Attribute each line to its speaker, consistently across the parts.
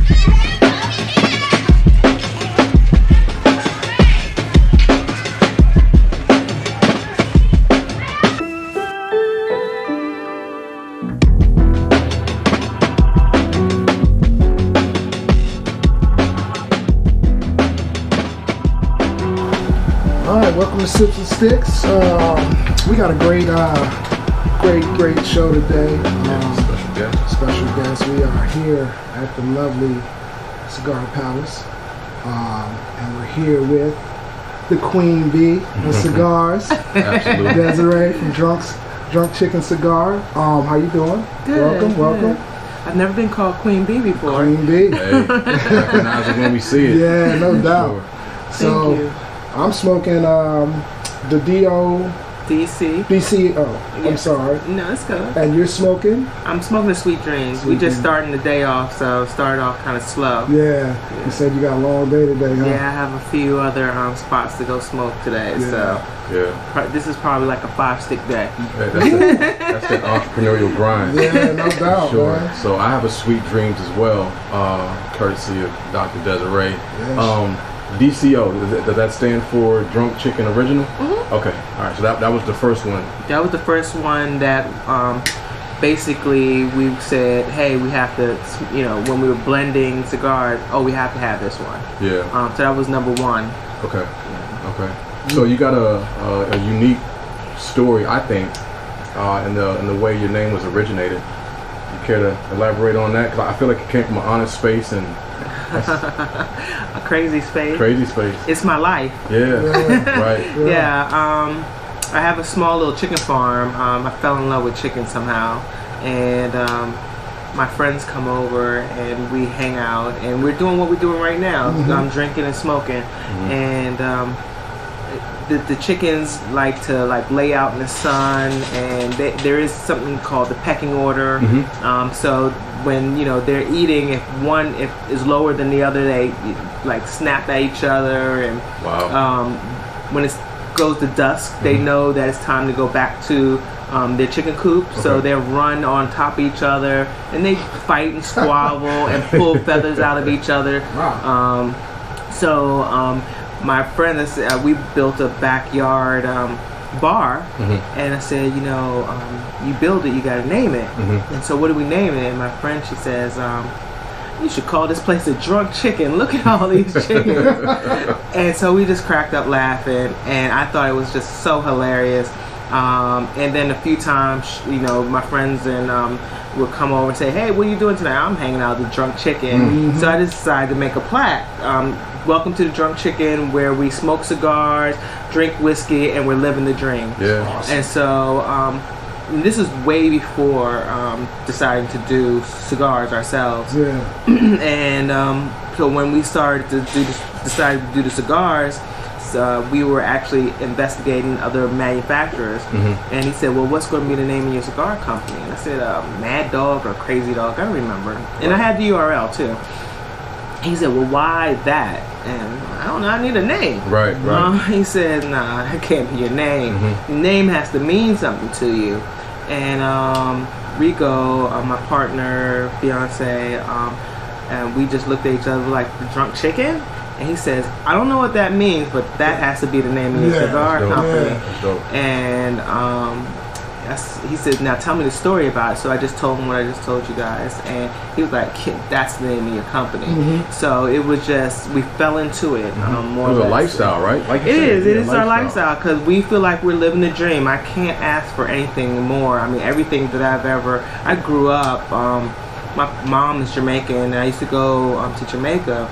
Speaker 1: Welcome to Sips and Stixs. We got a great show today. Special guest. We are here at the lovely Cigar Palace, and we're here with the Queen Bee of Cigars,
Speaker 2: Absolutely.
Speaker 1: Desiree from Drunk Chicken Cigar. How you doing?
Speaker 3: Good.
Speaker 1: Welcome.
Speaker 3: I've never been called Queen Bee before.
Speaker 1: Queen Bee.
Speaker 2: Hey, recognize it when we see it.
Speaker 1: Yeah, no doubt. So,
Speaker 3: Thank you.
Speaker 1: I'm smoking the
Speaker 3: DC.
Speaker 1: DCO. I'm sorry.
Speaker 3: No, it's good.
Speaker 1: And you're smoking?
Speaker 3: I'm smoking the Sweet Dreams. We just starting the day off, so started off kind of slow.
Speaker 1: Yeah. You said you got a long day today, huh?
Speaker 3: Yeah, I have a few other spots to go smoke today, so this is probably like a 5-stick day.
Speaker 2: That's that entrepreneurial grind.
Speaker 1: Yeah, no doubt.
Speaker 2: Sure.
Speaker 1: Man.
Speaker 2: So I have a Sweet Dreams as well, courtesy of Dr. Desiree.
Speaker 1: Yes.
Speaker 2: DCO, does that stand for Drunk Chicken Original?
Speaker 3: Mm-hmm.
Speaker 2: Okay, all right, so that was the first one.
Speaker 3: That was the first one that basically we said, hey, we have to, when we were blending cigars, we have to have this one.
Speaker 2: Yeah.
Speaker 3: So that was number one.
Speaker 2: Okay. Okay. So you got a unique story, I think, in the way your name was originated. You care to elaborate on that? Because I feel like it came from an honest space and
Speaker 3: a crazy space.
Speaker 2: Crazy space.
Speaker 3: It's my life.
Speaker 2: Yeah. Right.
Speaker 3: Yeah. I have a small little chicken farm. I fell in love with chicken somehow, and my friends come over and we hang out, and we're doing what we're doing right now. I'm drinking and smoking, and the chickens like to lay out in the sun, and there is something called the pecking order. So when they're eating, if one is lower than the other, they snap at each other, and when it goes to dusk, they know that it's time to go back to their chicken coop. So they'll run on top of each other, and they fight and squabble and pull feathers out of each other. My friend, we built a backyard bar, and I said, you build it, you gotta name it. And so what do we name it? And my friend, she says, you should call this place a Drunk Chicken. Look at all these chickens. And so we just cracked up laughing, and I thought it was just so hilarious. And then a few times, my friends and would come over and say, hey, what are you doing tonight? I'm hanging out at the Drunk Chicken. So I just decided to make a plaque. Welcome to the Drunk Chicken, where we smoke cigars, drink whiskey, and we're living the dream.
Speaker 2: Yeah. Awesome.
Speaker 3: And so this is way before deciding to do cigars ourselves.
Speaker 1: Yeah.
Speaker 3: And so when we started to decided to do the cigars, we were actually investigating other manufacturers. And he said, well, what's going to be the name of your cigar company? And I said, Mad Dog or Crazy Dog, I don't remember. And I had the URL too. He said, well, why that? And I don't know, I need a name.
Speaker 2: Right.
Speaker 3: He said, nah, that can't be your name. Your name has to mean something to you. And Rico, my partner, fiance, and we just looked at each other like the Drunk Chicken. And he says, I don't know what that means, but that has to be the name of your cigar company.
Speaker 2: That's dope.
Speaker 3: And he said, now tell me the story about it. So I just told him what I just told you guys. And he was like, that's the name of your company. So it was just, we fell into it more or less.
Speaker 2: It was a lifestyle, right? Like
Speaker 3: it is our lifestyle, because we feel like we're living the dream. I can't ask for anything more. I mean, everything that I grew up, my mom is Jamaican, and I used to go to Jamaica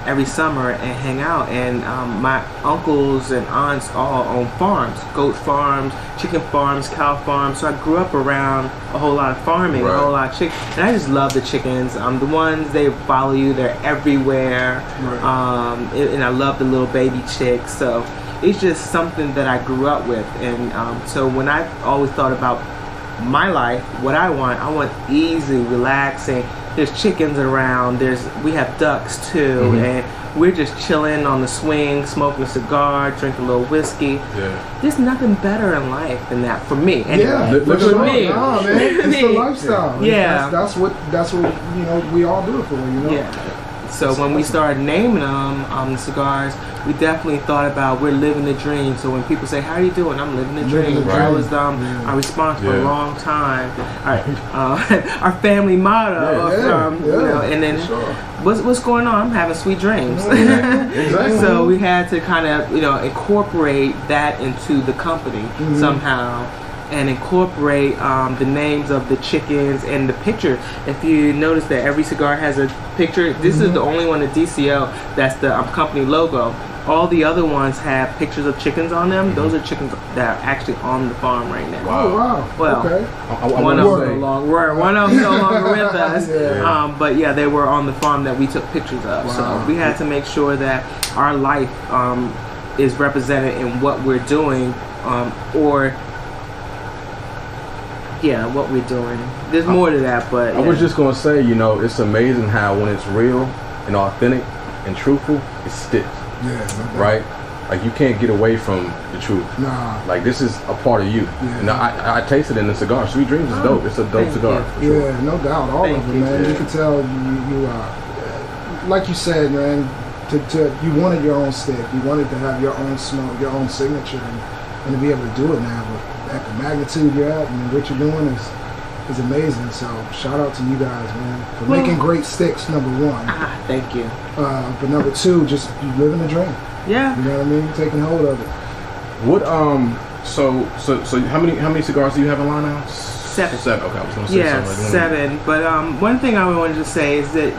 Speaker 3: every summer and hang out, and my uncles and aunts all own farms, goat farms, chicken farms, cow farms. So I grew up around a whole lot of farming, a whole lot of chickens, and I just love the chickens. The ones, they follow you, they're everywhere, and I love the little baby chicks. So it's just something that I grew up with. And so when I always thought about my life, what I want easy, relaxing, there's chickens around. We have ducks too, and we're just chilling on the swing, smoking a cigar, drinking a little whiskey.
Speaker 2: Yeah.
Speaker 3: There's nothing better in life than that for me. And
Speaker 1: for
Speaker 3: for me,
Speaker 1: nah, man, it's the lifestyle.
Speaker 3: Yeah.
Speaker 1: That's what we all do it for.
Speaker 3: Yeah. So when we started naming them, the cigars, we definitely thought about we're living the dream. So when people say, "How are you doing?" I'm living the dream. That was our response for a long time. Our family motto. And then what's going on? I'm having sweet dreams.
Speaker 2: Exactly.
Speaker 3: So we had to kind of incorporate that into the company somehow. And incorporate the names of the chickens and the picture. If you notice that every cigar has a picture, this is the only one, the DCO, that's the company logo. All the other ones have pictures of chickens on them. Those are chickens that are actually on the farm right now.
Speaker 1: Oh, wow.
Speaker 3: Well,
Speaker 1: okay.
Speaker 3: One of them no longer with us. But yeah, they were on the farm that we took pictures of.
Speaker 1: Wow.
Speaker 3: So we had to make sure that our life is represented in what we're doing, what we're doing. There's more to that, but
Speaker 2: I was just gonna say, it's amazing how when it's real and authentic and truthful, it sticks.
Speaker 1: Yeah.
Speaker 2: Right? Like you can't get away from the truth.
Speaker 1: Nah.
Speaker 2: Like this is a part of you.
Speaker 1: Yeah.
Speaker 2: And I tasted it in the cigar. Sweet Dreams is dope. It's a dope cigar. For sure.
Speaker 1: Yeah, no doubt. All of it, man.
Speaker 2: Yeah.
Speaker 1: You can tell you like you said, man. You wanted your own stick. You wanted to have your own smoke, your own signature, and to be able to do it now. But at the magnitude you're at and what you're doing is amazing. So shout out to you guys, man, for making great sticks. Number one.
Speaker 3: Thank you.
Speaker 1: But number two, just you living the dream.
Speaker 3: Yeah.
Speaker 1: You know what I mean? Taking hold of it.
Speaker 2: What so how many cigars do you have in line now?
Speaker 3: 7.
Speaker 2: Okay, I was gonna say something.
Speaker 3: 7. But one thing I wanted to say is that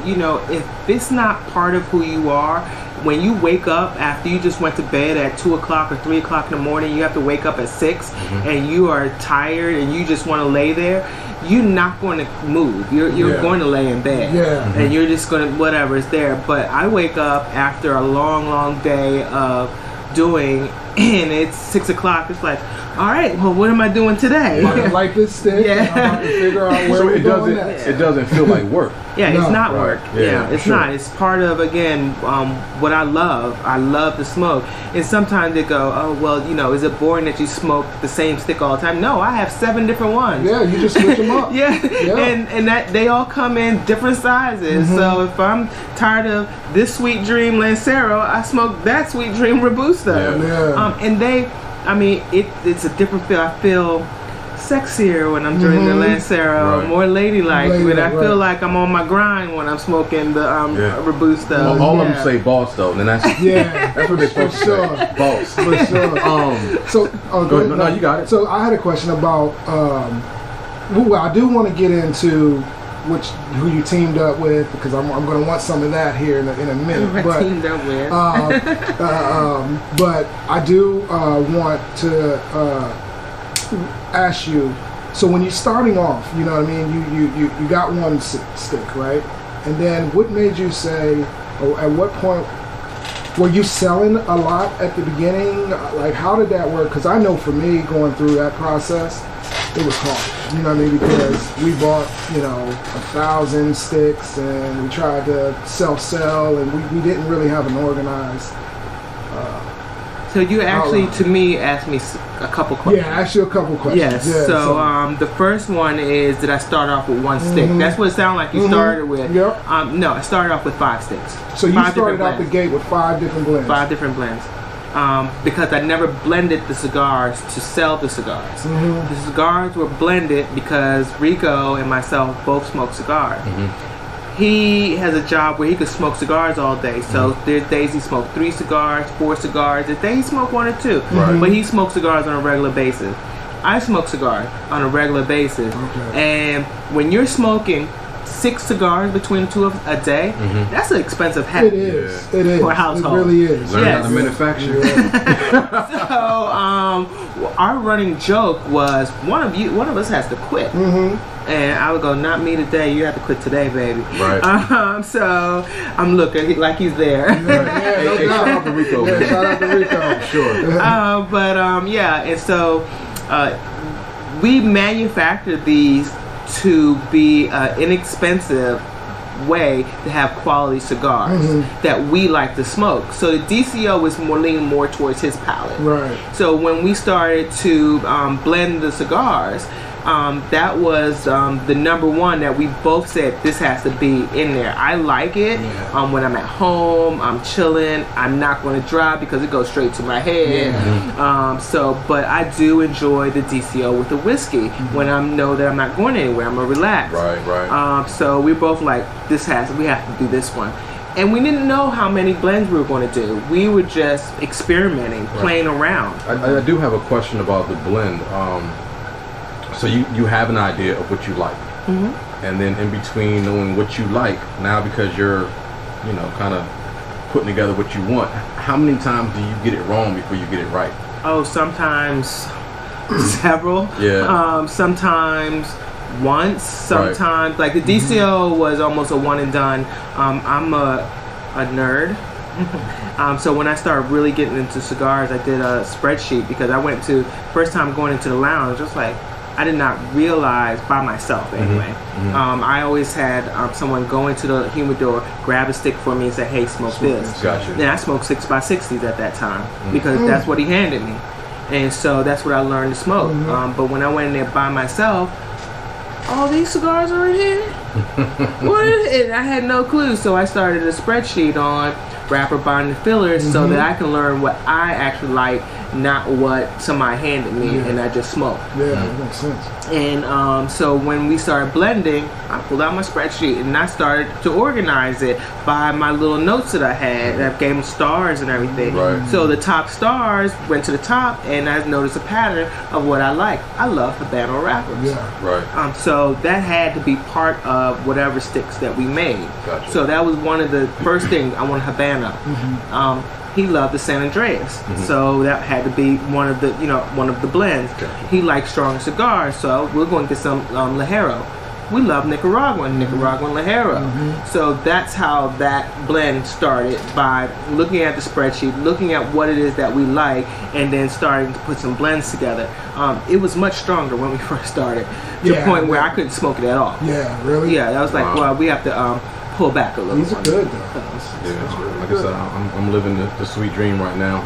Speaker 3: if it's not part of who you are, when you wake up after you just went to bed at 2 o'clock or 3 o'clock in the morning, you have to wake up at 6, and you are tired and you just want to lay there. You're not going to move. You're going to lay in bed, and you're just going to whatever is there. But I wake up after a long day of doing, and it's 6 o'clock. It's like, all right, well, what am I doing today?
Speaker 1: I'm about to light this stick. I'm about to figure out where we're going next.
Speaker 2: It doesn't feel like work.
Speaker 3: It's not work. It's
Speaker 2: sure.
Speaker 3: not. It's part of, again, what I love. I love to smoke. And sometimes they go, oh, well, is it boring that you smoke the same stick all the time? No, I have 7 different ones.
Speaker 1: Yeah, you just switch them up.
Speaker 3: And that they all come in different sizes. So if I'm tired of this Sweet Dream Lancero, I smoke that Sweet Dream Robusta. And it's a different feel. I feel sexier when I'm drinking the Lancero, more ladylike. But I feel like I'm on my grind when I'm smoking the Robusta.
Speaker 2: Well, all of them say boss though, and that's that's what they're supposed to say. Boss.
Speaker 1: For sure.
Speaker 2: Go ahead. No, you got it.
Speaker 1: So I had a question about. Well, I do want to get into who you teamed up with, because I'm going to want some of that here in a minute. But
Speaker 3: teamed up with.
Speaker 1: But I do want to ask you. So when you're starting off, you know what I mean. You got one stick, right? And then what made you say? Or at what point were you selling a lot at the beginning? Like, how did that work? Because I know for me, going through that process, it was hard. You know what I mean? Because we bought 1,000 sticks and we tried to self-sell, and we didn't really have an organized.
Speaker 3: So you actually, to me, asked me a couple questions.
Speaker 1: Yeah, I asked you a couple questions.
Speaker 3: Yes. So the first one is, did I start off with one stick? That's what it sounded like you started with.
Speaker 1: Yep.
Speaker 3: No, I started off with 5 sticks.
Speaker 1: So you started out the gate with 5 different blends.
Speaker 3: 5 different blends. Because I never blended the cigars to sell the cigars. The cigars were blended because Rico and myself both smoke cigars. He has a job where he could smoke cigars all day. So there's days he smoked 3 cigars, 4 cigars. There's days he smoked 1 or 2. But he smokes cigars on a regular basis. I smoke cigars on a regular basis. And when you're smoking 6 cigars between the two of a day, that's an expensive habit.
Speaker 1: It is. It is.
Speaker 3: For a household.
Speaker 1: It really is.
Speaker 2: Learn how to manufacture.
Speaker 3: So our running joke was one of us has to quit. And I would go, not me today. You have to quit today, baby.
Speaker 2: Right.
Speaker 3: So I'm looking like he's there.
Speaker 2: Hey, shout out to Rico. Man.
Speaker 1: Shout out to Rico.
Speaker 2: Sure.
Speaker 3: And so we manufactured these to be inexpensive way to have quality cigars that we like to smoke. So the DCO was leaning more towards his palate.
Speaker 1: Right.
Speaker 3: So when we started to blend the cigars, that was the number one that we both said this has to be in there. I like it when I'm at home, I'm chilling, I'm not going to drive because it goes straight to my head. But I do enjoy the DCO with the whiskey when I know that I'm not going anywhere. I'm gonna relax.
Speaker 2: Right.
Speaker 3: So we both like we have to do this one. And we didn't know how many blends we were going to do. We were just experimenting, playing around.
Speaker 2: I do have a question about the blend. So you have an idea of what you like, and then in between knowing what you like, now because you're, kind of putting together what you want, how many times do you get it wrong before you get it right?
Speaker 3: Oh, sometimes several.
Speaker 2: Yeah.
Speaker 3: Sometimes once. Sometimes like the DCO was almost a one and done. I'm a nerd. So when I started really getting into cigars, I did a spreadsheet because I went to first time going into the lounge. Just like I did not realize by myself anyway. I always had someone go into the humidor, grab a stick for me and say, hey, smoke this.
Speaker 2: Gotcha.
Speaker 3: Then I smoked 6x60s at that time because that's what he handed me. And so that's what I learned to smoke. But when I went in there by myself, all these cigars are in here? What is it? And I had no clue. So I started a spreadsheet on wrapper, bond, and fillers so that I can learn what I actually like, not what somebody handed me and I just smoked.
Speaker 1: Yeah, that makes sense.
Speaker 3: And so when we started blending, I pulled out my spreadsheet and I started to organize it by my little notes that I had. And I gave them stars and everything.
Speaker 2: Right.
Speaker 3: So the top stars went to the top, and I noticed a pattern of what I like. I love Habano wrappers.
Speaker 1: Yeah.
Speaker 2: Right.
Speaker 3: So that had to be part of whatever sticks that we made.
Speaker 2: Gotcha.
Speaker 3: So that was one of the first things I wanted Habano. He loved the San Andreas, so that had to be one of the blends.
Speaker 2: Gotcha.
Speaker 3: He likes strong cigars, so we're going to get some Ligero. We love Nicaraguan Ligero. So that's how that blend started, by looking at the spreadsheet, looking at what it is that we like, and then starting to put some blends together. It was much stronger when we first started, to the point where I couldn't smoke it at all.
Speaker 1: Yeah, really?
Speaker 3: Yeah, that was like, well, we have to pull back a little.
Speaker 1: These are good, though.
Speaker 2: Yeah, like I said, I'm living the sweet dream right now.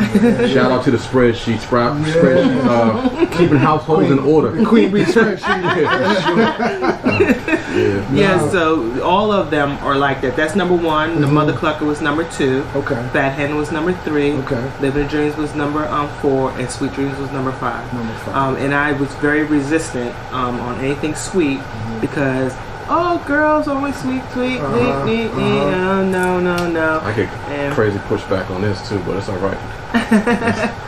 Speaker 2: Shout out to the spreadsheets, spreadsheets, keeping households in order.
Speaker 1: The Queen Bee spreadsheet.
Speaker 3: So all of them are like that. That's number one. The Mother Clucker was number 2.
Speaker 1: Okay.
Speaker 3: Fat Hen was number 3.
Speaker 1: Okay.
Speaker 3: Living Dreams was number 4, and Sweet Dreams was number 5.
Speaker 1: Number 5.
Speaker 3: And I was very resistant on anything sweet because. Oh, girls always sweet. No.
Speaker 2: I get crazy pushback on this too, but it's all right.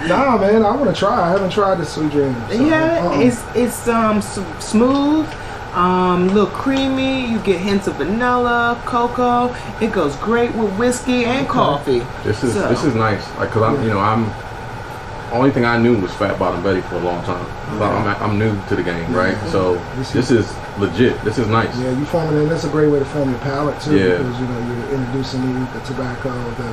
Speaker 1: Nah, man, I want to try. I haven't tried the Sweet Dream. So,
Speaker 3: it's smooth, a little creamy. You get hints of vanilla, cocoa. It goes great with whiskey and coffee.
Speaker 2: This is nice. Like, cause I'm only thing I knew was Fat Bottom Betty for a long time. I'm new to the game, right? So this is legit. This is nice.
Speaker 1: Yeah, you forming it. That's a great way to form your palate too,
Speaker 2: Yeah.
Speaker 1: because you're introducing the tobacco,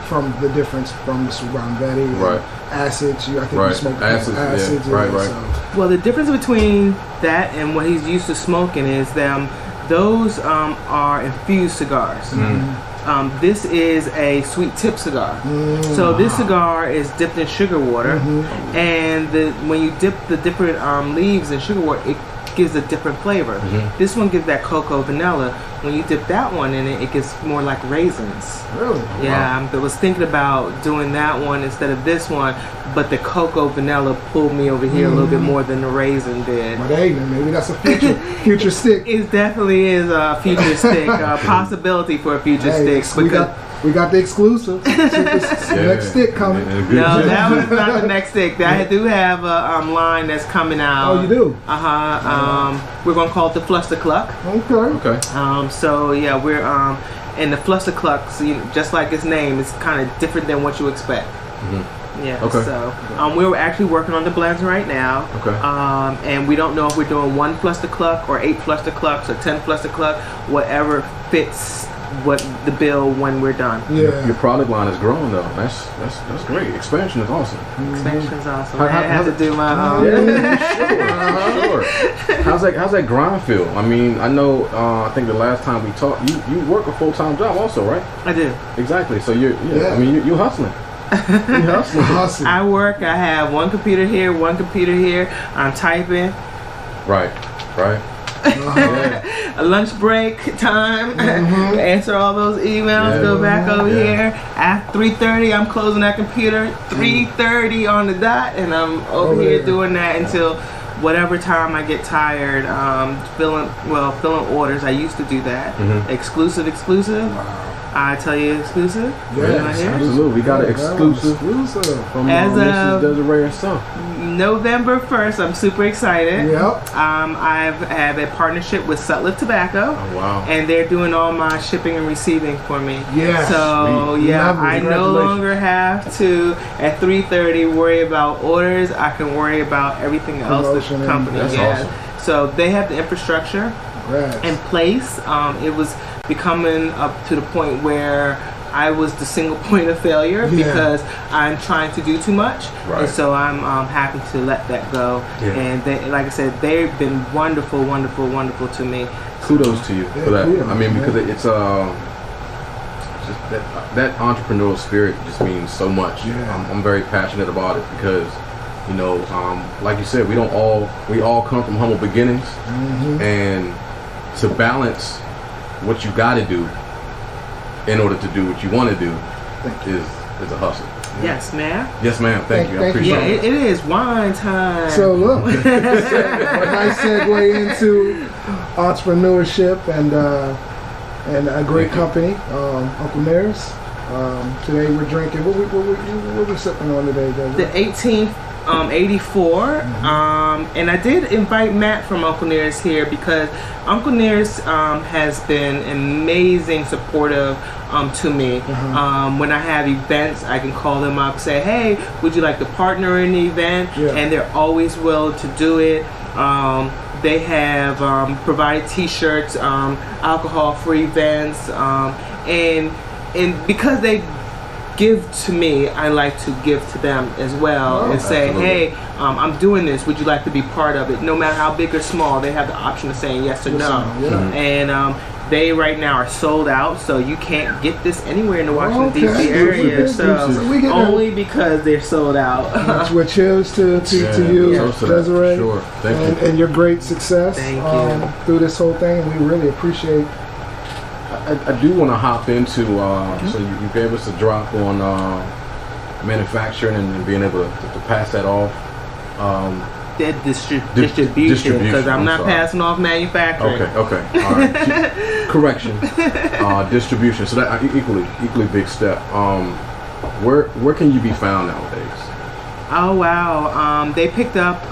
Speaker 1: from the difference from the Bottom Betty,
Speaker 2: Right.
Speaker 1: Acids. I think you
Speaker 2: Right.
Speaker 1: smoke
Speaker 2: Acids,
Speaker 1: acids.
Speaker 2: yeah. Right.
Speaker 1: So.
Speaker 3: Well, the difference between that and what he's used to smoking is those are infused cigars. This is a sweet tip cigar. So this cigar is dipped in sugar water, and when you dip the different leaves in sugar water, it gives a different flavor. This one gives that cocoa vanilla. When you dip that one in it, it gets more like raisins.
Speaker 1: Really?
Speaker 3: Yeah, I was thinking about doing that one instead of this one, but the cocoa vanilla pulled me over here a little bit more than the raisin did.
Speaker 1: But hey, maybe that's a future stick.
Speaker 3: It definitely is a future stick, possibility for a future stick.
Speaker 1: We got the exclusive. Next stick coming.
Speaker 3: No, that was not the next stick. I do have a line that's coming out.
Speaker 1: Oh, you do?
Speaker 3: We're gonna call it the Fluster Cluck.
Speaker 1: Okay.
Speaker 3: So yeah, we're and the Fluster Cluck, just like its name, it's kind of different than what you expect. Yeah.
Speaker 2: Okay.
Speaker 3: So we're actually working on the blends right now.
Speaker 2: Okay.
Speaker 3: And we don't know if we're doing 1 Fluster Cluck or 8 Fluster Clucks or 10 Fluster Cluck, whatever fits what the bill when we're done.
Speaker 1: Yeah.
Speaker 2: Your product line is growing though. That's great. Expansion is awesome.
Speaker 3: Expansion is awesome.
Speaker 2: How-
Speaker 3: I have to do my own.
Speaker 2: Sure. How's that grind feel? I mean, I know. I think the last time we talked, you work a full-time job also, right?
Speaker 3: I do.
Speaker 2: Exactly. So you're. I mean, you hustling. You hustling.
Speaker 3: I work. I have one computer here, one computer here. I'm typing.
Speaker 2: Right.
Speaker 3: A lunch break time. Answer all those emails. Go back over here. At 3:30, I'm closing that computer. 3:30 on the dot, and I'm over here doing that until whatever time I get tired. Filling orders. I used to do that. Exclusive.
Speaker 1: Wow.
Speaker 3: I tell you exclusive.
Speaker 1: Yes,
Speaker 2: absolutely. We got an exclusive from Mrs. Desiree herself.
Speaker 3: November 1st, I'm super excited.
Speaker 1: Yep.
Speaker 3: I have a partnership with Sutliff Tobacco.
Speaker 2: Oh, wow.
Speaker 3: And they're doing all my shipping and receiving for me.
Speaker 1: Yes.
Speaker 3: So, I no longer have to, at 3:30, worry about orders. I can worry about everything else that the company
Speaker 2: That's
Speaker 3: has.
Speaker 2: awesome.
Speaker 3: So, they have the infrastructure in place. It was becoming up to the point where I was the single point of failure because I'm trying to do too much, and so I'm happy to let that go. And they, like I said, they've been wonderful to me.
Speaker 2: Kudos to you for that. I mean, because it's just that entrepreneurial spirit just means so much. I'm very passionate about it because, you know, like you said, we all come from humble beginnings, and to balance what you got to do in order to do what you want to do is a hustle.
Speaker 3: Yes, ma'am.
Speaker 2: Yes, ma'am. Thank you. I appreciate it.
Speaker 3: It is wine time.
Speaker 1: So look, a nice segue into entrepreneurship and a great company, Uncle Nearest. Today we're drinking. What we sipping on today, Desiree?
Speaker 3: The 1884, and I did invite Matt from Uncle Nearest here because Uncle Nearest has been amazing supportive to me. When I have events, I can call them up, say, hey, would you like to partner in the event? And they're always willing to do it. They have provided t-shirts, alcohol-free events, and because they give to me, I like to give to them as well and say, hey, I'm doing this. Would you like to be part of it? No matter how big or small, they have the option of saying yes or no. And they right now are sold out, so you can't get this anywhere in the Washington D.C. area. So only because they're sold out.
Speaker 1: That's what cheers to you, Desiree,
Speaker 2: sure. Thank you.
Speaker 1: And your great success through this whole thing. And we really appreciate.
Speaker 2: I do want to hop into, so you gave us a drop on manufacturing and being able to pass that off.
Speaker 3: That distribution, because I'm not passing off manufacturing.
Speaker 2: Okay. All right. Correction. Distribution. So that equally big step. Where can you be found nowadays?
Speaker 3: Oh wow! They picked up.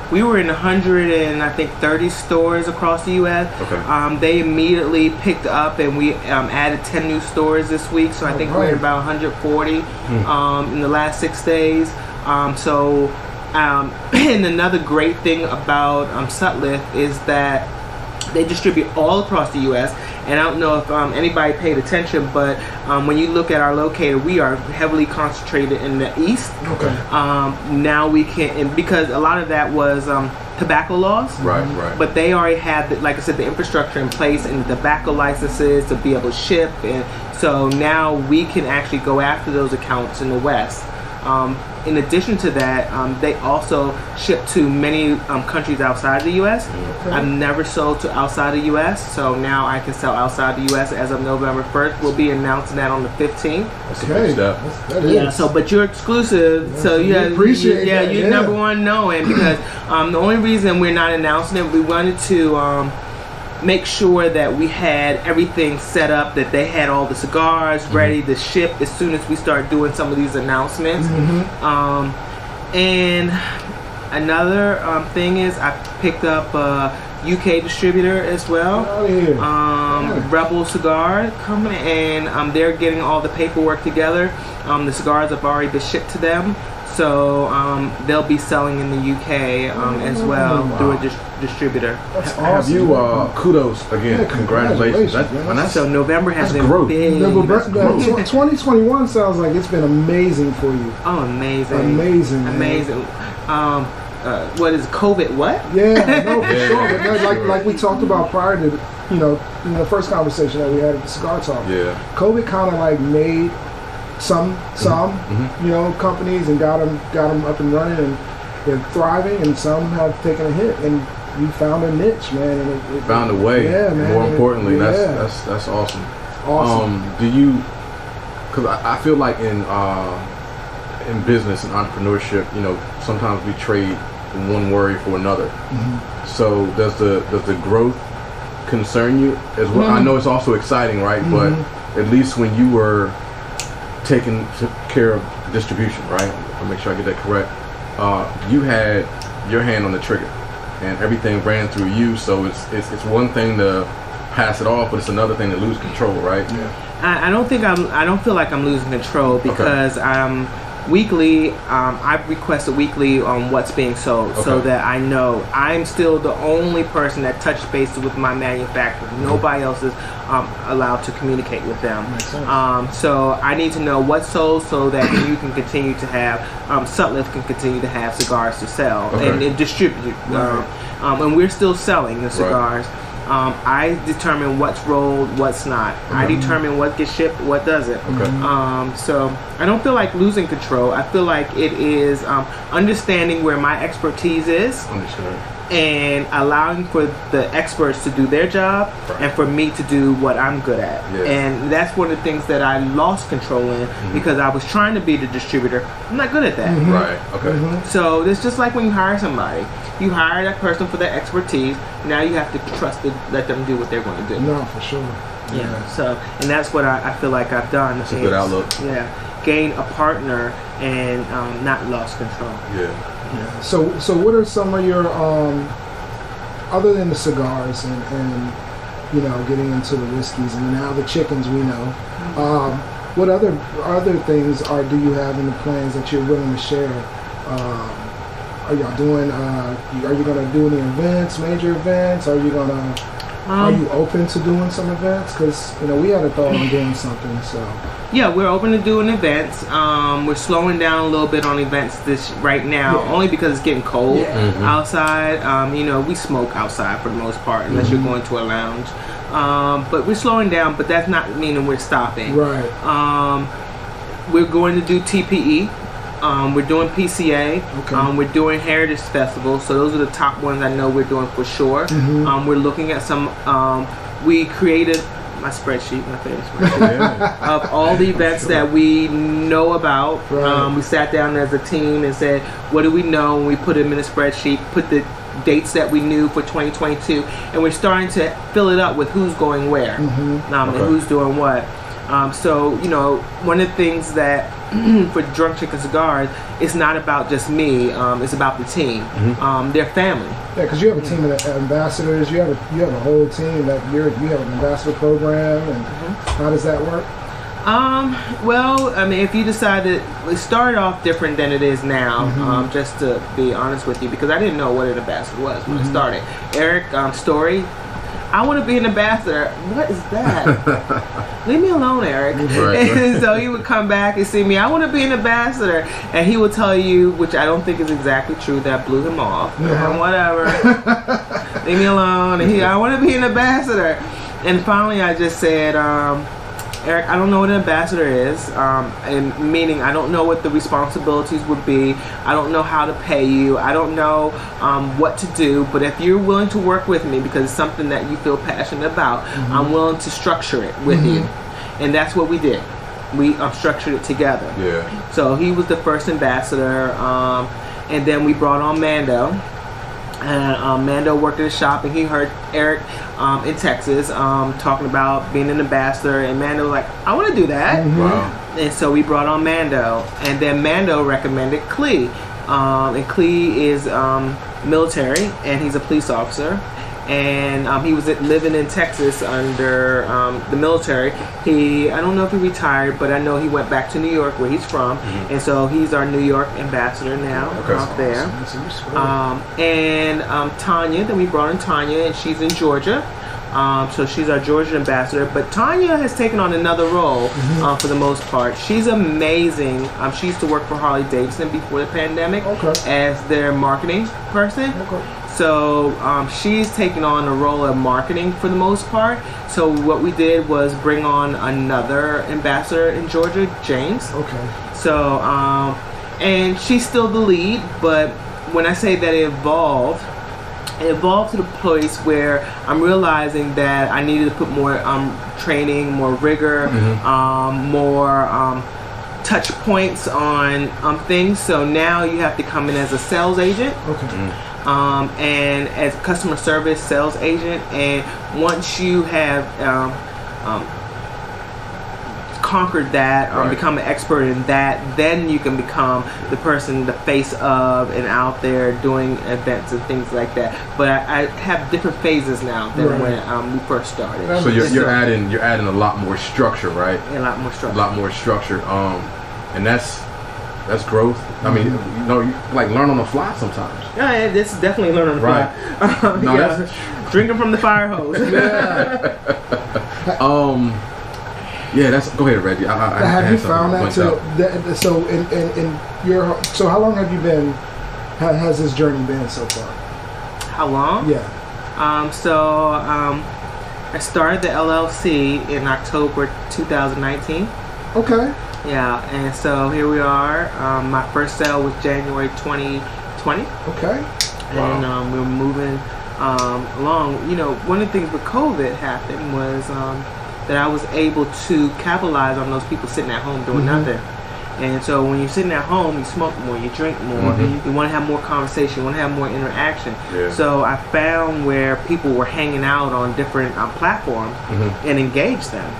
Speaker 3: We were in 130 stores across the U.S. They immediately picked up, and we added 10 new stores this week. So I think we're at about 140 in the last 6 days. And another great thing about Sutliff is that they distribute all across the U.S. And I don't know if anybody paid attention, but when you look at our locator, we are heavily concentrated in the East. Now we can, and because a lot of that was tobacco laws.
Speaker 2: Right.
Speaker 3: But they already had, like I said, the infrastructure in place and the tobacco licenses to be able to ship. And so now we can actually go after those accounts in the West. In addition to that, they also ship to many countries outside the U.S. I've never sold to outside the U.S., so now I can sell outside the U.S. as of November 1st. We'll be announcing that on the 15th.
Speaker 2: That's a big step.
Speaker 3: But you're exclusive, so you're number one knowing, because the only reason we're not announcing it, we wanted to make sure that we had everything set up, that they had all the cigars ready to ship as soon as we start doing some of these announcements. And another thing is I picked up a UK distributor as well, Rebel Cigar Company, and they're getting all the paperwork together. The cigars have already been shipped to them, So they'll be selling in the UK as well through a distributor.
Speaker 1: That's awesome.
Speaker 2: Have you, kudos again,
Speaker 1: Yeah,
Speaker 2: congratulations.
Speaker 1: congratulations,
Speaker 3: So November has been
Speaker 2: growth.
Speaker 3: big.
Speaker 1: 2021 sounds like it's been amazing for you.
Speaker 3: Oh, amazing.
Speaker 1: Amazing, man.
Speaker 3: Amazing. What is COVID? What?
Speaker 1: Yeah, no, for
Speaker 2: Yeah,
Speaker 1: sure. But
Speaker 2: sure.
Speaker 1: like we talked about prior to, the first conversation that we had at the Cigar Talk.
Speaker 2: Yeah.
Speaker 1: COVID kind of like made some companies and got them up and running, and they're thriving, and some have taken a hit, and you found a niche, man. And it
Speaker 2: Found a way.
Speaker 1: Yeah, man.
Speaker 2: More importantly,
Speaker 1: yeah.
Speaker 2: that's awesome.
Speaker 1: Awesome.
Speaker 2: Do you? Because I feel like in business and entrepreneurship, sometimes we trade one worry for another.
Speaker 1: Mm-hmm.
Speaker 2: So does the growth concern you as well?
Speaker 3: Mm-hmm.
Speaker 2: I know it's also exciting, right? But at least when you were taking care of distribution, right? I'll make sure I get that correct. You had your hand on the trigger, and everything ran through you. So it's one thing to pass it off, but it's another thing to lose control, right?
Speaker 1: Yeah.
Speaker 3: I don't feel like I'm losing control because weekly, I've requested weekly on what's being sold so that I know I'm still the only person that touches base with my manufacturer. Nobody else is allowed to communicate with them.
Speaker 1: Makes sense.
Speaker 3: So I need to know what's sold so that you can continue to have, Sutliff can continue to have cigars to sell and distribute. And we're still selling the cigars. I determine what's rolled, what's not. I determine what gets shipped, what doesn't. So I don't feel like losing control. I feel like it is understanding where my expertise is and allowing for the experts to do their job and for me to do what I'm good at. And that's one of the things that I lost control in because I was trying to be the distributor. I'm not good at that. So it's just like when you hire somebody. You hire that person for their expertise. Now you have to trust to let them do what they're going to do.
Speaker 1: No, for sure.
Speaker 3: Yeah. So, and that's what I feel like I've done.
Speaker 2: That's a good outlook.
Speaker 3: Yeah. Gain a partner and not lost control.
Speaker 1: Yeah. So what are some of your other than the cigars and getting into the whiskeys and now the chickens we know, what other things do you have in the plans that you're willing to share? Are y'all doing? Are you gonna do any events, major events? Are you gonna? Are you open to doing some events? Because we had a thought on doing something. So
Speaker 3: yeah, we're open to doing events. We're slowing down a little bit on events right now, only because it's getting cold outside. We smoke outside for the most part, unless you're going to a lounge. But we're slowing down. But that's not meaning we're stopping.
Speaker 1: Right.
Speaker 3: We're going to do TPE. We're doing PCA. We're doing Heritage Festival. So those are the top ones I know we're doing for sure. We're looking at some. We created my spreadsheet, my favorite spreadsheet, of all the events that we know about. We sat down as a team and said, what do we know? And we put them in a spreadsheet, put the dates that we knew for 2022, and we're starting to fill it up with who's going where and who's doing what. So, one of the things that for Drunk Chicken Cigars, it's not about just me. It's about the team. They're family. Yeah,
Speaker 1: because you have a team of ambassadors. You have a whole team that you have an ambassador program. And how does that work?
Speaker 3: Well, I mean, if you decide that it started off different than it is now, just to be honest with you, because I didn't know what an ambassador was when I started. Eric Story. I want to be an ambassador. What is that? Leave me alone, Eric. And so he would come back and see me. I want to be an ambassador. And he would tell you, which I don't think is exactly true, that blew him off. Whatever. Leave me alone. And I want to be an ambassador. And finally I just said, Eric, I don't know what an ambassador is, and meaning I don't know what the responsibilities would be. I don't know how to pay you. I don't know what to do. But if you're willing to work with me because it's something that you feel passionate about, I'm willing to structure it with you. And that's what we did. We structured it together.
Speaker 2: Yeah.
Speaker 3: So he was the first ambassador, and then we brought on Mando. And Mando worked at a shop, and he heard Eric in Texas talking about being an ambassador, and Mando was like, I want to do that.
Speaker 2: Wow.
Speaker 3: And so we brought on Mando, and then Mando recommended Clee, and Clee is military, and he's a police officer, and he was living in Texas under the military. I don't know if he retired, but I know he went back to New York, where he's from, and so he's our New York ambassador now out there. And Tanya, then we brought in Tanya, and she's in Georgia. So she's our Georgia ambassador, but Tanya has taken on another role for the most part. She's amazing. She used to work for Harley Davidson before the pandemic as their marketing person. So she's taken on a role of marketing for the most part. So what we did was bring on another ambassador in Georgia, James. So and she's still the lead, but when I say that it evolved to the place where I'm realizing that I needed to put more training, more rigor, more touch points on things. So now you have to come in as a sales agent, and as customer service sales agent. And once you have conquered that, become an expert in that, then you can become the person, the face of, and out there doing events and things like that. But I have different phases now than when we first started.
Speaker 2: So you're adding a lot more structure, right?
Speaker 3: A lot more structure.
Speaker 2: A lot more structure. And that's growth. I mean, you know, you like learn on the fly sometimes.
Speaker 3: Yeah, this is definitely learn on the fly.
Speaker 2: No, that's
Speaker 3: drinking from the fire hose.
Speaker 2: Yeah, go ahead, Reggie.
Speaker 1: Have you found that too? So in your how long have you been? Has this journey been so far?
Speaker 3: How long?
Speaker 1: Yeah.
Speaker 3: I started the LLC in October 2019.
Speaker 1: Okay.
Speaker 3: Yeah, and so here we are. My first sale was January 2020.
Speaker 1: Okay.
Speaker 3: And we're moving along. You know, one of the things with COVID happened was that I was able to capitalize on those people sitting at home doing nothing. And so when you're sitting at home, you smoke more, you drink more, you want to have more conversation, you want to have more interaction. So I found where people were hanging out on different platforms and engaged them.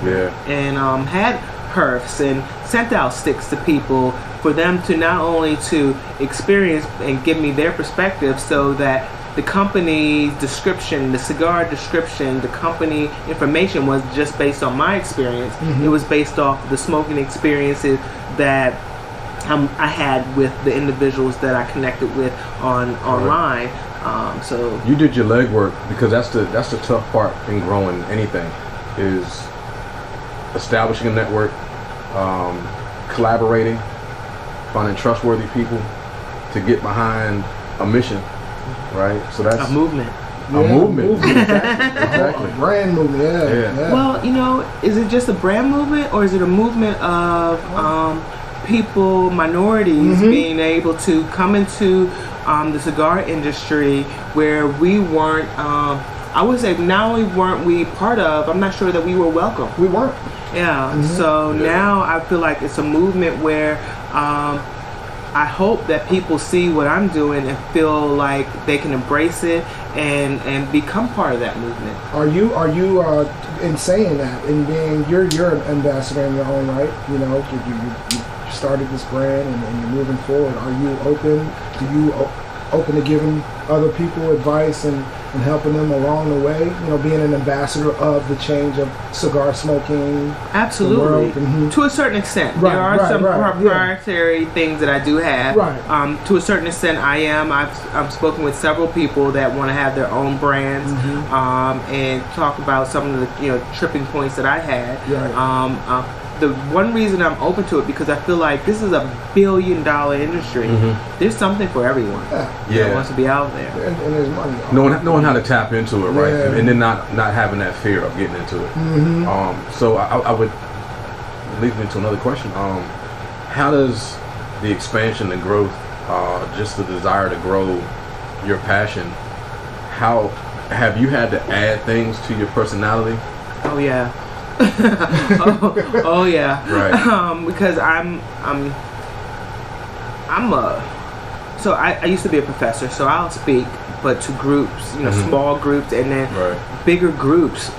Speaker 3: And had perfs and sent out sticks to people for them to not only to experience and give me their perspective, so that the company's description, the cigar description, the company information was just based on my experience. It was based off the smoking experiences that I had with the individuals that I connected with online. So
Speaker 2: you did your legwork, because that's the tough part in growing anything, is establishing a network, collaborating, finding trustworthy people to get behind a mission. Right, so that's
Speaker 3: a movement.
Speaker 1: A movement. Exactly. A brand movement. Yeah.
Speaker 3: Well, you know, is it just a brand movement, or is it a movement of people, minorities, being able to come into the cigar industry where we weren't? I would say not only weren't we part of, I'm not sure that we were welcome.
Speaker 1: We weren't.
Speaker 3: Yeah. So now I feel like it's a movement where. I hope that people see what I'm doing and feel like they can embrace it and become part of that movement.
Speaker 1: Are you in saying that, and being you're an ambassador in your own right? You know, you started this brand and you're moving forward. Are you open to giving other people advice and helping them along the way? You know, being an ambassador of the change of cigar smoking.
Speaker 3: Absolutely. To a certain extent. There are some proprietary things that I do have. To a certain extent, I've spoken with several people that want to have their own brands and talk about some of the tripping points that I had. The one reason I'm open to it, because I feel like this is a $1 billion industry. There's something for everyone that wants to be out there.
Speaker 1: And there's money.
Speaker 2: Knowing how to tap into it, right? And then not having that fear of getting into it. So I would lead me to another question. How does the expansion and growth, just the desire to grow your passion, how have you had to add things to your personality?
Speaker 3: Oh yeah. oh yeah.
Speaker 2: Right.
Speaker 3: Because I used to be a professor, so I'll speak, but to groups, small groups, and then bigger groups.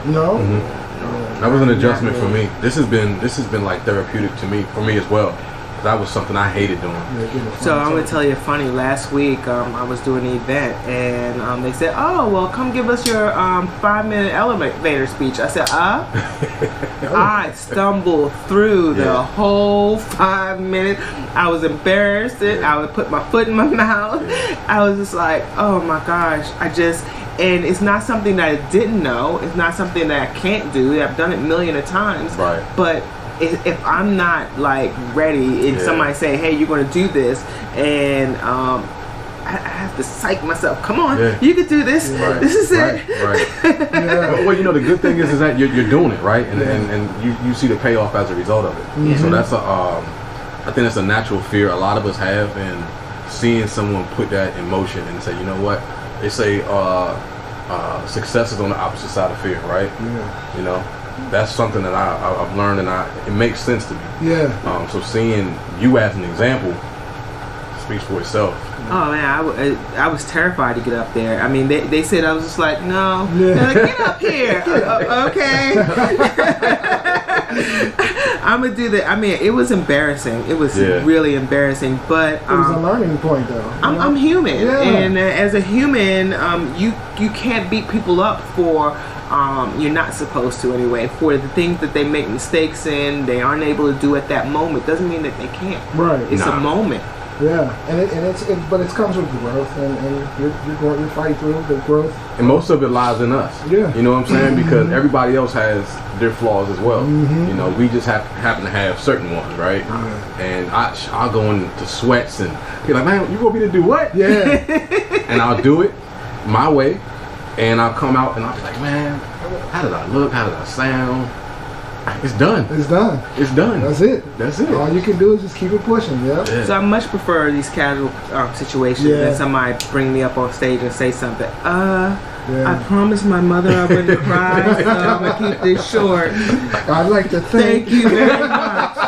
Speaker 1: No.
Speaker 2: That was an adjustment for me. This has been like therapeutic for me as well. that was something I hated doing.
Speaker 3: So I'm gonna tell you funny. Last week, I was doing an event, and they said, "Oh, well, come give us your 5-minute elevator speech." I said, I stumbled through the whole 5 minutes. I was embarrassed. I would put my foot in my mouth. I was just like, oh my gosh, and it's not something that I didn't know. It's not something that I can't do. I've done it millions of times.
Speaker 2: Right.
Speaker 3: But if I'm not like ready, and somebody say, "Hey, you're going to do this," and I have to psych myself. Come on, you can do this.
Speaker 2: Right.
Speaker 3: This is it.
Speaker 2: Right. Well, the good thing is that you're doing it, right, and you see the payoff as a result of it.
Speaker 3: Yeah.
Speaker 2: So that's I think that's a natural fear a lot of us have, and seeing someone put that in motion and say, you know what, they say success is on the opposite side of fear, right?
Speaker 1: Yeah.
Speaker 2: That's something that I've learned, and it makes sense to me.
Speaker 1: Yeah.
Speaker 2: So seeing you as an example speaks for itself.
Speaker 3: Oh man, I was terrified to get up there. I mean, they said I was just like, no, they're like, get up here. Okay. I'm gonna do that. I mean, it was embarrassing. It was really embarrassing, but
Speaker 1: it was a learning point, though.
Speaker 3: I'm human, and as a human, you can't beat people up for. You're not supposed to anyway. For the things that they make mistakes in, they aren't able to do at that moment. Doesn't mean that they can't.
Speaker 1: Right.
Speaker 3: It's a moment.
Speaker 1: Yeah, but it comes with growth, and you're fighting through the growth.
Speaker 2: And most of it lies in us. Yeah. You know what I'm saying? Because everybody else has their flaws as well. We just happen to have certain ones, right? And I'll go into sweats and be like, man, you want me to do what?
Speaker 1: Yeah.
Speaker 2: And I'll do it my way, and I'll come out and I'll be like, man, how did I look? How did I sound? It's done.
Speaker 1: It's done.
Speaker 2: It's done.
Speaker 1: That's it.
Speaker 2: That's it.
Speaker 1: All you can do is just keep it pushing. Yeah.
Speaker 3: So I much prefer these casual situations than somebody bring me up on stage and say something. I promised my mother I wouldn't cry, so I'm gonna keep this short.
Speaker 1: I'd like to thank
Speaker 3: you very much.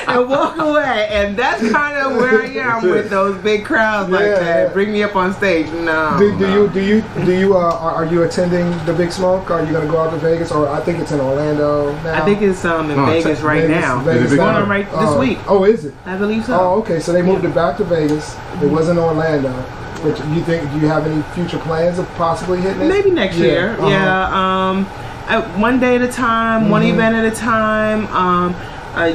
Speaker 3: And walk away. And that's kind of where I am with those big crowds like that. Bring me up on stage. No.
Speaker 1: Do you are you attending the Big Smoke? Are you gonna go out to Vegas, or I think it's in Orlando now?
Speaker 3: I think it's in Vegas right now.
Speaker 1: Vegas
Speaker 3: it's going on right this week.
Speaker 1: Oh, is it?
Speaker 3: I believe so.
Speaker 1: Oh, okay. So they moved it back to Vegas. It wasn't Orlando. But do you have any future plans of possibly hitting it?
Speaker 3: Maybe next year. One day at a time, one event at a time.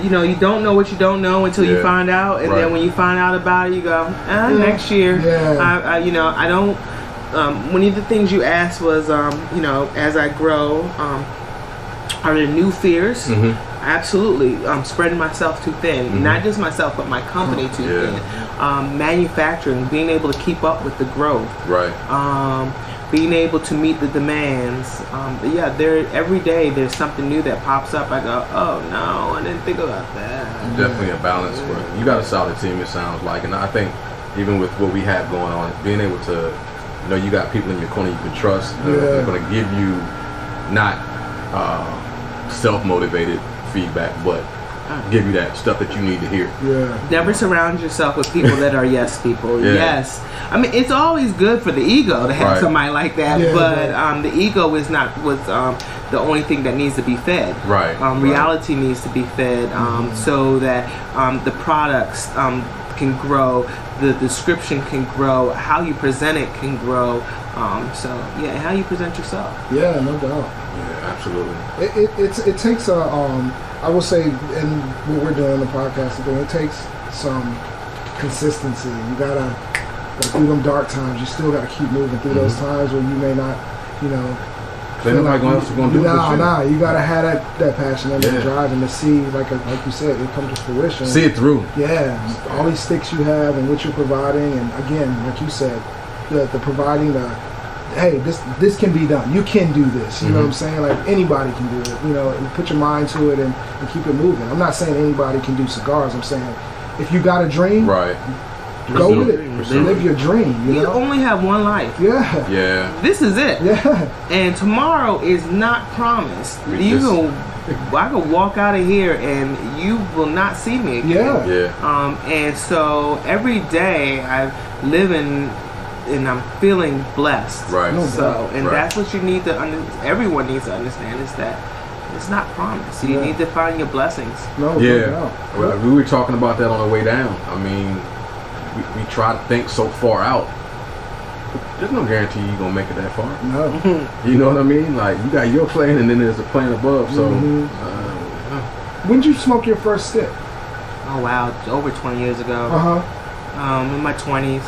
Speaker 3: You don't know what you don't know until you find out, and then when you find out about it, you go, next year. I don't. One of the things you asked was, as I grow, are there new fears? Absolutely. Spreading myself too thin. Not just myself, but my company too thin. Manufacturing, being able to keep up with the growth.
Speaker 2: Right.
Speaker 3: Being able to meet the demands. Every day there's something new that pops up. I go, oh no, I didn't think about that.
Speaker 2: Definitely a balance for it. You got a solid team, it sounds like. And I think even with what we have going on, being able to, you got people in your corner you can trust. They're going to give you not self-motivated feedback, but give you that stuff that you need to hear.
Speaker 3: Never surround yourself with people that are yes people. Yes. I mean, it's always good for the ego to have somebody like that, but the ego is not the only thing that needs to be fed. Reality needs to be fed so that the products can grow, the description can grow, how you present it can grow. How you present yourself.
Speaker 1: Yeah, no doubt.
Speaker 2: Yeah, absolutely.
Speaker 1: It takes I will say, in what we're doing in the podcast today, it takes some consistency. You gotta through them dark times. You still gotta keep moving through those times where you may not,
Speaker 2: Then nobody else is gonna do it.
Speaker 1: Nah. You gotta have that passion and that drive, and to see, like you said, it come to fruition.
Speaker 2: See it through.
Speaker 1: Yeah, all these sticks you have and what you're providing, and again, like you said, the providing hey, this can be done. You can do this. You know what I'm saying? Like anybody can do it. And put your mind to it and keep it moving. I'm not saying anybody can do cigars. I'm saying if you got a dream, go with it. Live your dream. You
Speaker 3: only have one life.
Speaker 2: Yeah.
Speaker 3: This is it.
Speaker 1: Yeah.
Speaker 3: And tomorrow is not promised. I could walk out of here and you will not see me again. And so every day I live and I'm feeling blessed.
Speaker 2: Right.
Speaker 3: That's what you need to everyone needs to understand is that it's not promised. You
Speaker 1: Yeah.
Speaker 3: need to find your blessings.
Speaker 1: No,
Speaker 2: Yeah.
Speaker 1: no.
Speaker 2: Well, we were talking about that on the way down. I mean, we try to think so far out. There's no guarantee you're going to make it that far.
Speaker 1: No.
Speaker 2: You know what I mean? Like, you got your plane and then there's a plane above. So,
Speaker 1: When did you smoke your first stick?
Speaker 3: Oh wow, over 20 years ago. In my 20s.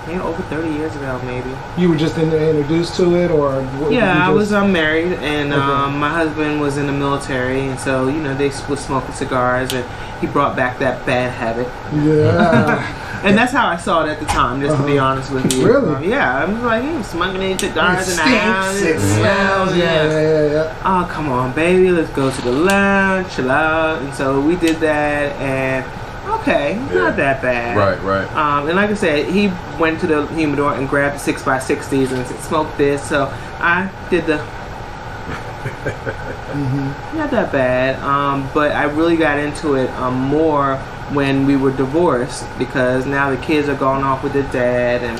Speaker 3: Maybe over 30 years ago, maybe.
Speaker 1: You were just introduced to it, or what,
Speaker 3: yeah, I was married, and my husband was in the military, and so they was smoking cigars, and he brought back that bad habit.
Speaker 1: Yeah.
Speaker 3: And that's how I saw it at the time, just to be honest with you.
Speaker 1: Really?
Speaker 3: Yeah, I was like, he was smoking any cigars in the house.
Speaker 1: It smells. Yeah.
Speaker 3: Oh, come on, baby, let's go to the lounge, chill out. And so we did that, and okay, not that bad.
Speaker 2: Right.
Speaker 3: And like I said, he went to the humidor and grabbed the 6x60s and said, smoke this. So I did the not that bad. But I really got into it more when we were divorced, because now the kids are going off with their dad, and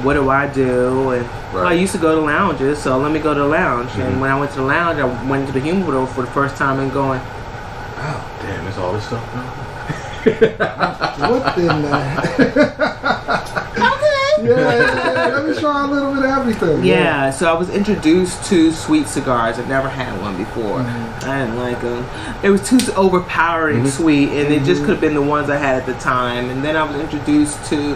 Speaker 3: what do I do? And well, I used to go to lounges, so let me go to the lounge. And when I went to the lounge, I went to the humidor for the first time and going,
Speaker 2: oh, damn, there's all this stuff now.
Speaker 1: What in yeah, let me try a little bit of everything.
Speaker 3: Yeah, so I was introduced to sweet cigars. I've never had one before. I didn't like them. It was too overpowering sweet, and it just could have been the ones I had at the time. And then I was introduced to,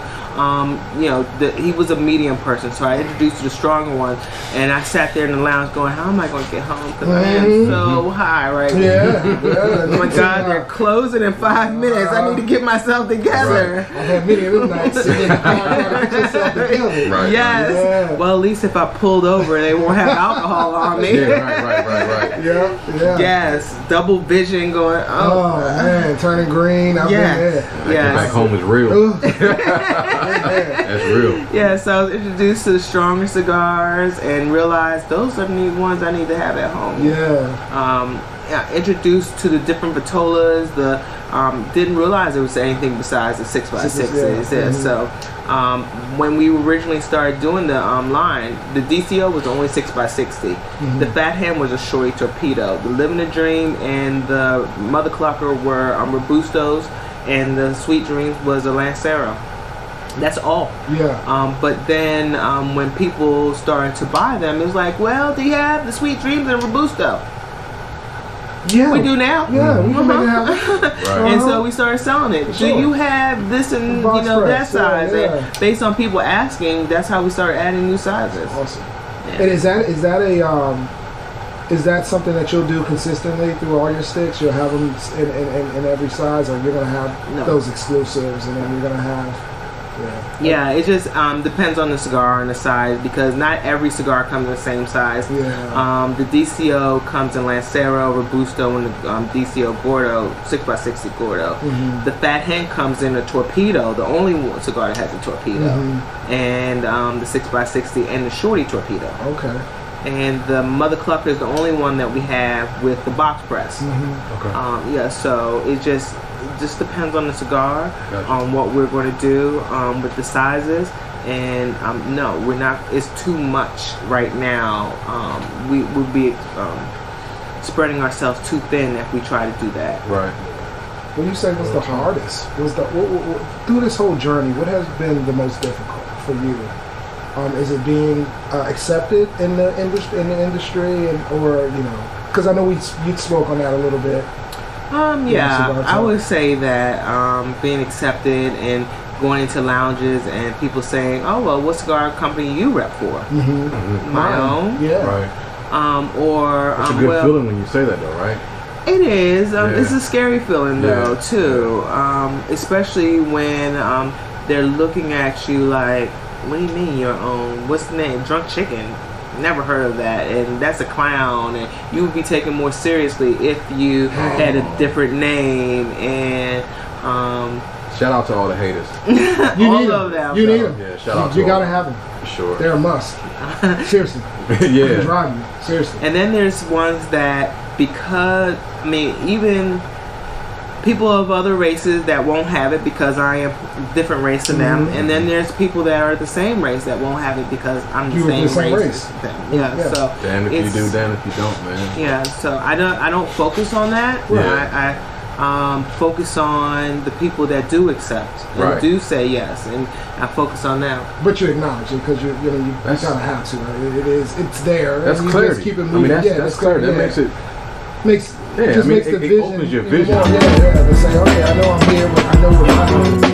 Speaker 3: he was a medium person, so I introduced to the stronger ones. And I sat there in the lounge going, how am I going to get home? Because I am so high right now.
Speaker 1: Yeah.
Speaker 3: Oh my God, they're closing in 5 minutes. I need to get myself together.
Speaker 1: I had many of them nights.
Speaker 2: Right.
Speaker 3: Yes.
Speaker 1: Yeah.
Speaker 3: Well, at least if I pulled over, they won't have alcohol on me.
Speaker 2: Yeah, right.
Speaker 1: Yeah.
Speaker 3: Yes. Double vision going.
Speaker 1: Oh man, turning green. I've been there.
Speaker 2: Back home is real. That's real.
Speaker 3: Yeah. So I was introduced to the stronger cigars and realized those are the ones I need to have at home. Introduced to the different vitolas. Didn't realize there was anything besides the 6x60s. So when we originally started doing the line, the DCO was only 6x60. The Fat Hand was a shorty torpedo. The Living the Dream and the Mother Clucker were Robustos, and the Sweet Dreams was a Lancero. That's all. But then when people started to buy them, it was like, well, do you have the Sweet Dreams and Robusto?
Speaker 1: Yeah,
Speaker 3: we do now.
Speaker 1: Yeah, we can make it happen.
Speaker 3: And so we started selling it. Do you have this and that size? And based on people asking, that's how we started adding new sizes.
Speaker 1: Awesome. And is that something that you'll do consistently through all your sticks? You'll have them in every size, or you're gonna have those exclusives, and then you're gonna have. Yeah,
Speaker 3: it just depends on the cigar and the size, because not every cigar comes in the same size. The DCO comes in Lancero, Robusto, and the DCO Gordo, 6x60 Gordo. The Fat Hand comes in a Torpedo, the only cigar that has a Torpedo, and the 6x60 and the Shorty Torpedo.
Speaker 1: Okay.
Speaker 3: And the Mother Clucker is the only one that we have with the box press. So it just depends on the cigar, on what we're going to do with the sizes. And no, we're not. It's too much right now. We would be spreading ourselves too thin if we try to do that.
Speaker 2: Right.
Speaker 1: What do you say was the hardest? Through this whole journey, what has been the most difficult for you? Is it being accepted in the industry, or because I know you spoke on that a little bit.
Speaker 3: I would say that being accepted and going into lounges and people saying, "Oh well, what cigar company you rep for?" My own.
Speaker 1: Yeah.
Speaker 2: Right.
Speaker 3: It's
Speaker 2: a good feeling when you say that, though, right?
Speaker 3: It is. It's a scary feeling though too, especially when they're looking at you like, "What do you mean your own? What's the name? Drunk Chicken? Never heard of that." And that's a clown, and you would be taken more seriously if you had a different name. And
Speaker 2: shout out to all the haters.
Speaker 3: All of them.
Speaker 1: You need them.
Speaker 2: Yeah, shout out to
Speaker 1: you gotta have them.
Speaker 2: Sure.
Speaker 1: They're a must. Seriously.
Speaker 2: Yeah.
Speaker 1: Drive you. Seriously.
Speaker 3: And then there's ones that, because even people of other races that won't have it because I am different race than them, and then there's people that are the same race that won't have it because I'm the same race. Yeah. So
Speaker 2: damn if you do, damn if you don't, man.
Speaker 3: Yeah. So I don't focus on that.
Speaker 2: Yeah.
Speaker 3: I focus on the people that do accept and do say yes, and I focus on them.
Speaker 1: But you acknowledge it because you kind of have to. Right? It's there.
Speaker 2: That's
Speaker 1: and
Speaker 2: clarity.
Speaker 1: Just keep it moving.
Speaker 2: That's clarity. That makes it.
Speaker 1: Makes the vision.
Speaker 2: Opens your vision.
Speaker 1: To say, okay, I know I'm here. I know what my